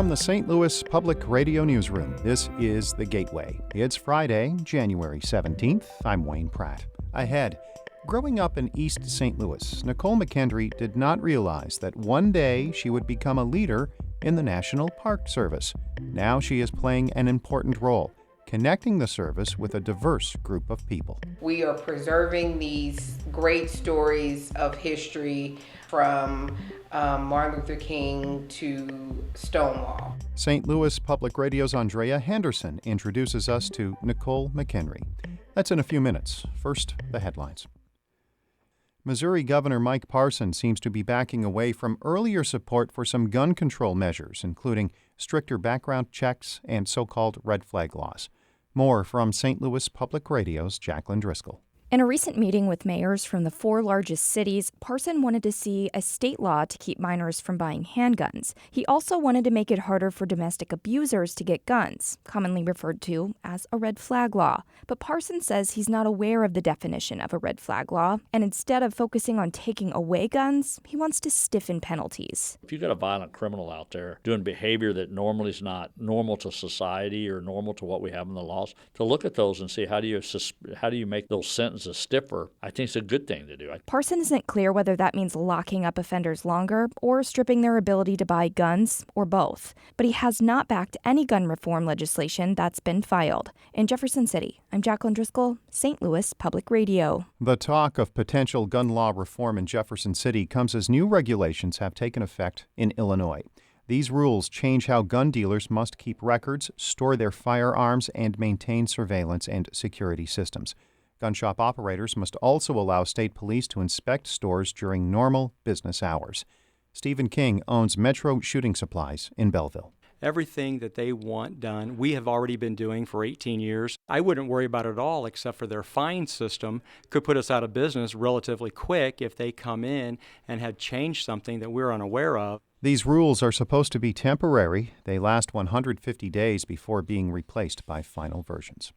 From the St. Louis Public Radio Newsroom, this is The Gateway. It's Friday, January 17th. I'm Wayne Pratt. Ahead, growing up in East St. Louis, Nichole McHenry did not realize that one day she would become a leader in the National Park Service. Now she is playing an important role, connecting the service with a diverse group of people. We are preserving these great stories of history from Martin Luther King to Stonewall. St. Louis Public Radio's Andrea Henderson introduces us to Nichole McHenry. That's in a few minutes. First, the headlines. Missouri Governor Mike Parson seems to be backing away from earlier support for some gun control measures, including stricter background checks and so-called red flag laws. More from St. Louis Public Radio's Jacqueline Driscoll. In a recent meeting with mayors from the 4 largest cities, Parson wanted to see a state law to keep minors from buying handguns. He also wanted to make it harder for domestic abusers to get guns, commonly referred to as a red flag law. But Parson says he's not aware of the definition of a red flag law, and instead of focusing on taking away guns, he wants to stiffen penalties. If you've got a violent criminal out there doing behavior that normally is not normal to society or normal to what we have in the laws, to look at those and see how do you make those sentences stiffer, I think it's a good thing to do. Parson isn't clear whether that means locking up offenders longer or stripping their ability to buy guns, or both. But he has not backed any gun reform legislation that's been filed. In Jefferson City, I'm Jacqueline Driscoll, St. Louis Public Radio. The talk of potential gun law reform in Jefferson City comes as new regulations have taken effect in Illinois. These rules change how gun dealers must keep records, store their firearms, and maintain surveillance and security systems. Gun shop operators must also allow state police to inspect stores during normal business hours. Stephen King owns Metro Shooting Supplies in Belleville. Everything that they want done, we have already been doing for 18 years. I wouldn't worry about it at all, except for their fine system could put us out of business relatively quick if they come in and had changed something that we're unaware of. These rules are supposed to be temporary. They last 150 days before being replaced by final versions.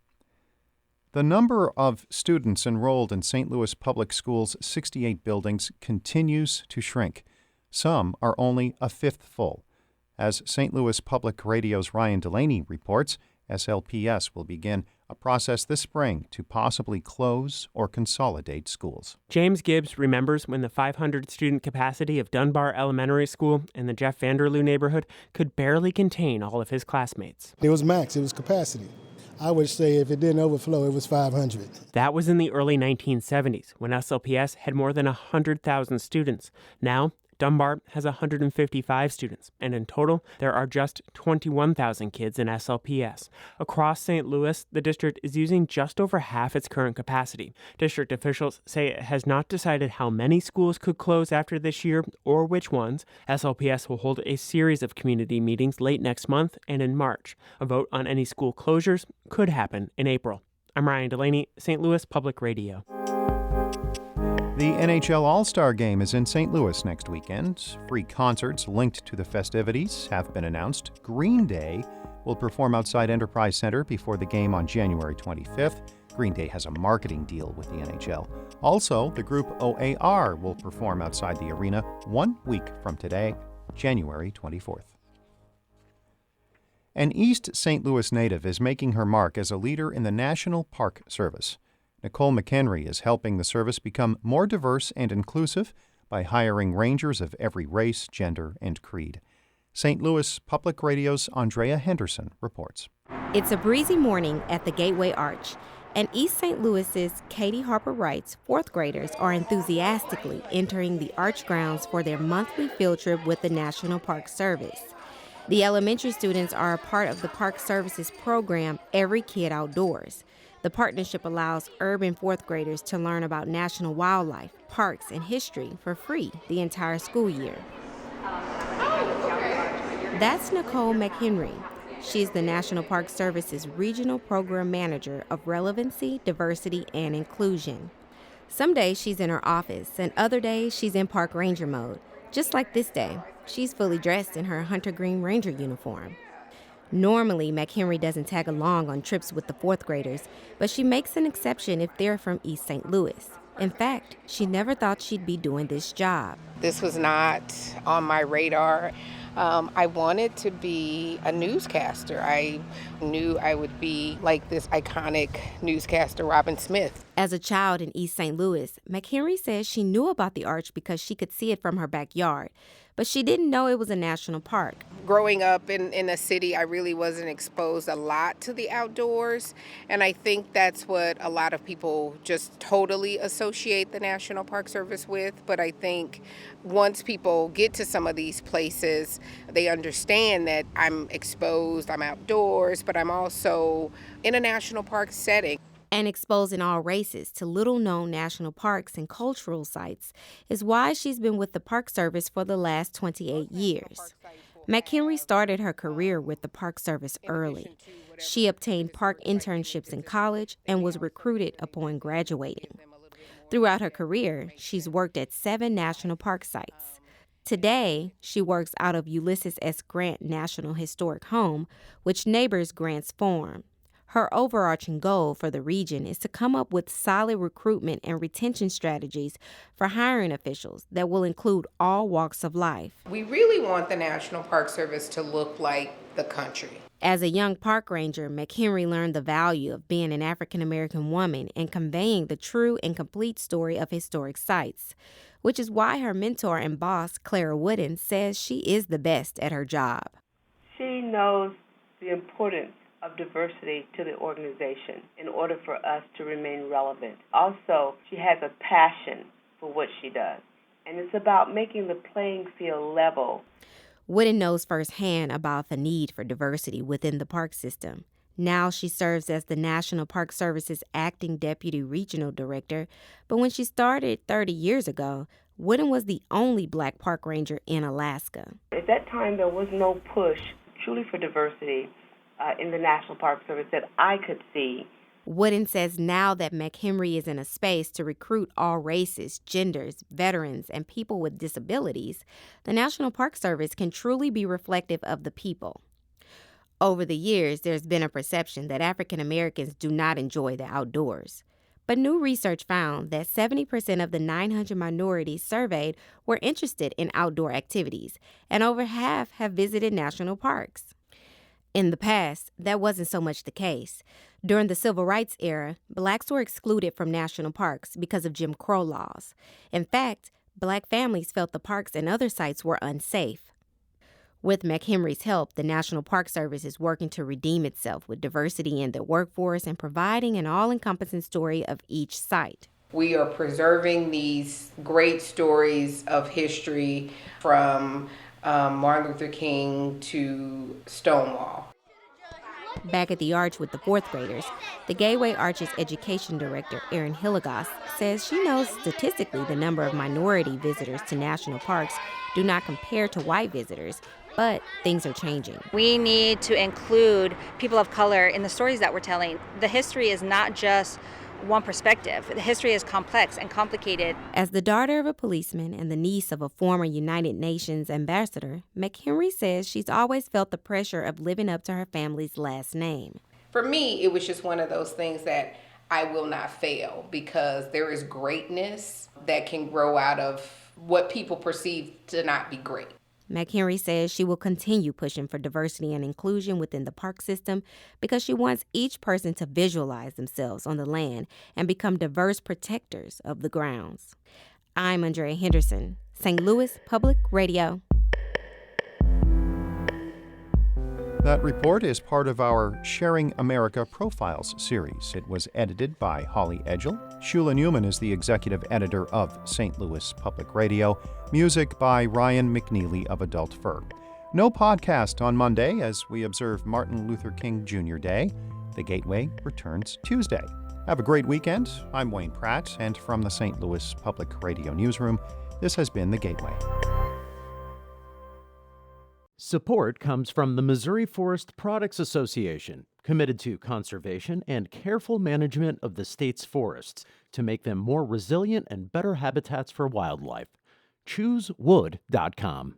The number of students enrolled in St. Louis Public Schools' 68 buildings continues to shrink. Some are only a fifth full. As St. Louis Public Radio's Ryan Delaney reports, SLPS will begin a process this spring to possibly close or consolidate schools. James Gibbs remembers when the 500-student capacity of Dunbar Elementary School in the Jeff Vanderloo neighborhood could barely contain all of his classmates. It was max, it was capacity. I would say if it didn't overflow, it was 500. That was in the early 1970s, when SLPS had more than 100,000 students. Now, Dunbar has 155 students, and in total, there are just 21,000 kids in SLPS. Across St. Louis, the district is using just over half its current capacity. District officials say it has not decided how many schools could close after this year or which ones. SLPS will hold a series of community meetings late next month and in March. A vote on any school closures could happen in April. I'm Ryan Delaney, St. Louis Public Radio. The NHL All-Star Game is in St. Louis next weekend. Free concerts linked to the festivities have been announced. Green Day will perform outside Enterprise Center before the game on January 25th. Green Day has a marketing deal with the NHL. Also, the group OAR will perform outside the arena 1 week from today, January 24th. An East St. Louis native is making her mark as a leader in the National Park Service. Nichole McHenry is helping the service become more diverse and inclusive by hiring rangers of every race, gender, and creed. St. Louis Public Radio's Andrea Henderson reports. It's a breezy morning at the Gateway Arch, and East St. Louis's Katie Harper Wright's 4th graders are enthusiastically entering the Arch grounds for their monthly field trip with the National Park Service. The elementary students are a part of the Park Service's program, Every Kid Outdoors. The partnership allows urban 4th graders to learn about national wildlife, parks, and history for free the entire school year. That's Nichole McHenry. She's the National Park Service's Regional Program Manager of Relevancy, Diversity, and Inclusion. Some days she's in her office, and other days she's in park ranger mode. Just like this day, she's fully dressed in her hunter green ranger uniform. Normally, McHenry doesn't tag along on trips with the 4th graders, but she makes an exception if they're from East St. Louis. In fact, she never thought she'd be doing this job. This was not on my radar. I wanted to be a newscaster. I knew I would be like this iconic newscaster, Robin Smith. As a child in East St. Louis, McHenry says she knew about the arch because she could see it from her backyard, but she didn't know it was a national park. Growing up in a city, I really wasn't exposed a lot to the outdoors, and I think that's what a lot of people just totally associate the National Park Service with. But I think once people get to some of these places, they understand that I'm exposed, I'm outdoors, but I'm also in a national park setting. And exposing all races to little-known national parks and cultural sites is why she's been with the Park Service for the last 28 years. McHenry started her career with the Park Service early. She obtained park internships in college and was recruited upon graduating. Throughout her career, she's worked at 7 national park sites. Today, she works out of Ulysses S. Grant National Historic Home, which neighbors Grant's farm. Her overarching goal for the region is to come up with solid recruitment and retention strategies for hiring officials that will include all walks of life. We really want the National Park Service to look like the country. As a young park ranger, McHenry learned the value of being an African-American woman and conveying the true and complete story of historic sites, which is why her mentor and boss, Clara Wooden, says she is the best at her job. She knows the importance of diversity to the organization in order for us to remain relevant. Also, she has a passion for what she does, and it's about making the playing field level. Wooden knows firsthand about the need for diversity within the park system. Now she serves as the National Park Service's acting deputy regional director, but when she started 30 years ago, Wooden was the only black park ranger in Alaska. At that time, there was no push truly for diversity in the National Park Service that I could see. Wooden says now that McHenry is in a space to recruit all races, genders, veterans, and people with disabilities, the National Park Service can truly be reflective of the people. Over the years, there's been a perception that African Americans do not enjoy the outdoors. But new research found that 70% of the 900 minorities surveyed were interested in outdoor activities, and over half have visited national parks. In the past, that wasn't so much the case. During the Civil Rights era, blacks were excluded from national parks because of Jim Crow laws. In fact, black families felt the parks and other sites were unsafe. With McHenry's help, the National Park Service is working to redeem itself with diversity in their workforce and providing an all-encompassing story of each site. We are preserving these great stories of history from Martin Luther King to Stonewall. Back at the Arch with the fourth graders, the Gateway Arch's education director, Erin Hilligoss, says she knows statistically the number of minority visitors to national parks do not compare to white visitors, but things are changing. We need to include people of color in the stories that we're telling. The history is not just one perspective. The history is complex and complicated. As the daughter of a policeman and the niece of a former United Nations ambassador, McHenry says she's always felt the pressure of living up to her family's last name. For me, it was just one of those things that I will not fail, because there is greatness that can grow out of what people perceive to not be great. McHenry says she will continue pushing for diversity and inclusion within the park system because she wants each person to visualize themselves on the land and become diverse protectors of the grounds. I'm Andrea Henderson, St. Louis Public Radio. That report is part of our Sharing America Profiles series. It was edited by Holly Edgell. Shula Newman is the executive editor of St. Louis Public Radio. Music by Ryan McNeely of Adult Fur. No podcast on Monday as we observe Martin Luther King Jr. Day. The Gateway returns Tuesday. Have a great weekend. I'm Wayne Pratt, and from the St. Louis Public Radio Newsroom, this has been The Gateway. Support comes from the Missouri Forest Products Association, committed to conservation and careful management of the state's forests to make them more resilient and better habitats for wildlife. ChooseWood.com.